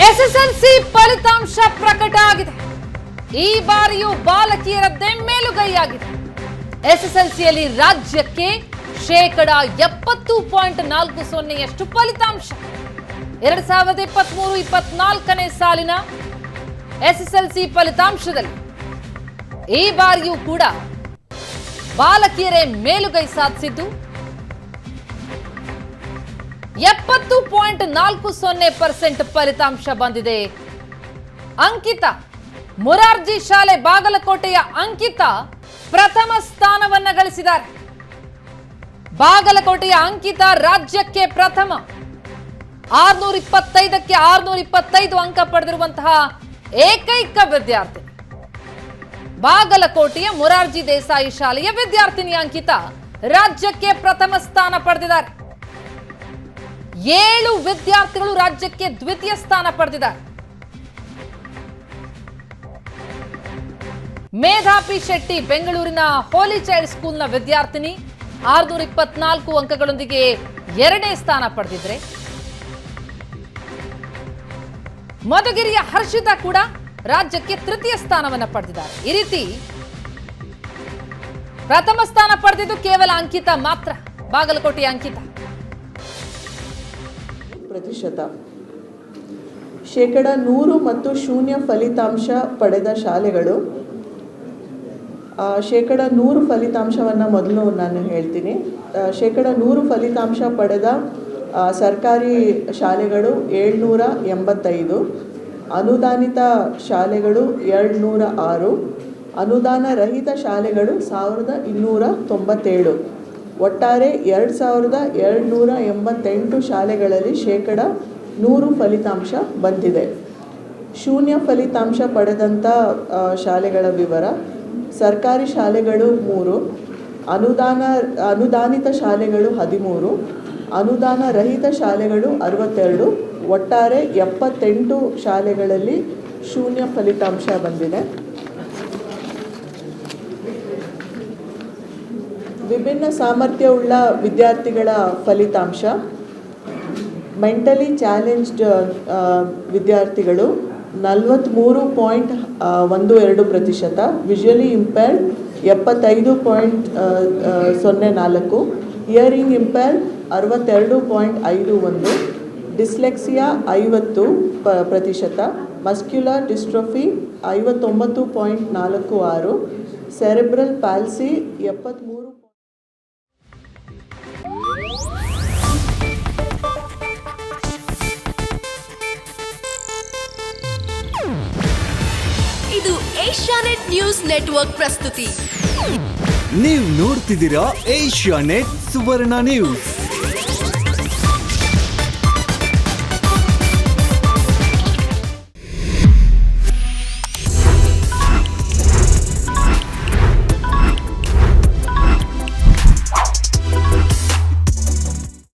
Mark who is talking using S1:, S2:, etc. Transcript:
S1: SSLC ಫಲಿತಾಂಶ ಪ್ರಕಟ ಆಗಿದೆ. ಈ ಬಾರಿಯೂ ಬಾಲಕಿಯರದ್ದೇ ಮೇಲುಗೈಯಾಗಿದೆ. ಎಸ್ಎಸ್ಎಲ್ಸಿಯಲ್ಲಿ ರಾಜ್ಯಕ್ಕೆ 70.40% ಫಲಿತಾಂಶ. 2023-24ನೇ ಸಾಲಿನ ಎಸ್ಎಸ್ಎಲ್ಸಿ ಫಲಿತಾಂಶದಲ್ಲಿ ಈ ಬಾರಿಯೂ ಕೂಡ ಬಾಲಕಿಯರೇ ಮೇಲುಗೈ ಸಾಧಿಸಿದ್ದು 70.40% ಫಲಿತಾಂಶ ಬಂದಿದೆ. ಅಂಕಿತಾ ಮೊರಾರ್ಜಿ ಶಾಲೆ ಬಾಗಲಕೋಟೆಯ ಅಂಕಿತಾ ಪ್ರಥಮ ಸ್ಥಾನವನ್ನ ಗಳಿಸಿದ್ದಾರೆ. ಬಾಗಲಕೋಟೆಯ ಅಂಕಿತಾ ರಾಜ್ಯಕ್ಕೆ ಪ್ರಥಮ 625ಕ್ಕೆ 625 ಅಂಕ ಪಡೆದಿರುವಂತಹ ಏಕೈಕ ವಿದ್ಯಾರ್ಥಿ. ಬಾಗಲಕೋಟೆಯ ಮೊರಾರ್ಜಿ ದೇಸಾಯಿ ಶಾಲೆಯ ವಿದ್ಯಾರ್ಥಿನಿ ಅಂಕಿತಾ ರಾಜ್ಯಕ್ಕೆ ಪ್ರಥಮ ಸ್ಥಾನ ಪಡೆದಿದ್ದಾರೆ. 7 ವಿದ್ಯಾರ್ಥಿಗಳು ರಾಜ್ಯಕ್ಕೆ ದ್ವಿತೀಯ ಸ್ಥಾನ ಪಡೆದಿದ್ದಾರೆ. ಮೇಧಾಪಿ ಶೆಟ್ಟಿ ಬೆಂಗಳೂರಿನ ಹೋಲಿ ಚೈಲ್ಡ್ ಸ್ಕೂಲ್ನ ವಿದ್ಯಾರ್ಥಿನಿ 624 ಅಂಕಗಳೊಂದಿಗೆ 2ನೇ ಸ್ಥಾನ ಪಡೆದಿದ್ರೆ, ಮಧುಗಿರಿಯ ಹರ್ಷಿತಾ ಕೂಡ ರಾಜ್ಯಕ್ಕೆ ತೃತೀಯ ಸ್ಥಾನವನ್ನು ಪಡೆದಿದ್ದಾರೆ. ಈ ರೀತಿ ಪ್ರಥಮ ಸ್ಥಾನ ಪಡೆದಿದ್ದು ಕೇವಲ ಅಂಕಿತಾ ಮಾತ್ರ, ಬಾಗಲಕೋಟೆಯ ಅಂಕಿತಾ.
S2: ಪ್ರತಿಶತ 100% ಮತ್ತು 0% ಫಲಿತಾಂಶ ಪಡೆದ ಶಾಲೆಗಳು. 100% ಫಲಿತಾಂಶವನ್ನು ಮೊದಲು ನಾನು ಹೇಳ್ತೀನಿ. 100% ಫಲಿತಾಂಶ ಪಡೆದ ಸರ್ಕಾರಿ ಶಾಲೆಗಳು 785, ಅನುದಾನಿತ ಶಾಲೆಗಳು 206, ಅನುದಾನ ರಹಿತ ಶಾಲೆಗಳು 1297. ಒಟ್ಟಾರೆ 2288 ಶಾಲೆಗಳಲ್ಲಿ 100% ಫಲಿತಾಂಶ ಬಂದಿದೆ. 0% ಫಲಿತಾಂಶ ಪಡೆದಂಥ ಶಾಲೆಗಳ ವಿವರ: ಸರ್ಕಾರಿ ಶಾಲೆಗಳು 3, ಅನುದಾನಿತ ಶಾಲೆಗಳು 13, ಅನುದಾನ ರಹಿತ ಶಾಲೆಗಳು 62. ಒಟ್ಟಾರೆ 78 ಶಾಲೆಗಳಲ್ಲಿ 0% ಫಲಿತಾಂಶ ಬಂದಿದೆ. ವಿಭಿನ್ನ ಸಾಮರ್ಥ್ಯವುಳ್ಳ ವಿದ್ಯಾರ್ಥಿಗಳ ಫಲಿತಾಂಶ: ಮೆಂಟಲಿ ಚಾಲೆಂಜ್ಡ್ ವಿದ್ಯಾರ್ಥಿಗಳು 43.12%, visually impaired 75.04, hearing impaired 62.51, dyslexia 50%, muscular dystrophy 59.46, cerebral policy 73.
S3: ಇದು ಏಷ್ಯಾನೆಟ್ ನ್ಯೂಸ್ ನೆಟ್ವರ್ಕ್ ಪ್ರಸ್ತುತಿ.
S4: ನೀವು ನೋಡ್ತಿದ್ದೀರಾ ಏಷ್ಯಾನೆಟ್ ಸುವರ್ಣ ನ್ಯೂಸ್.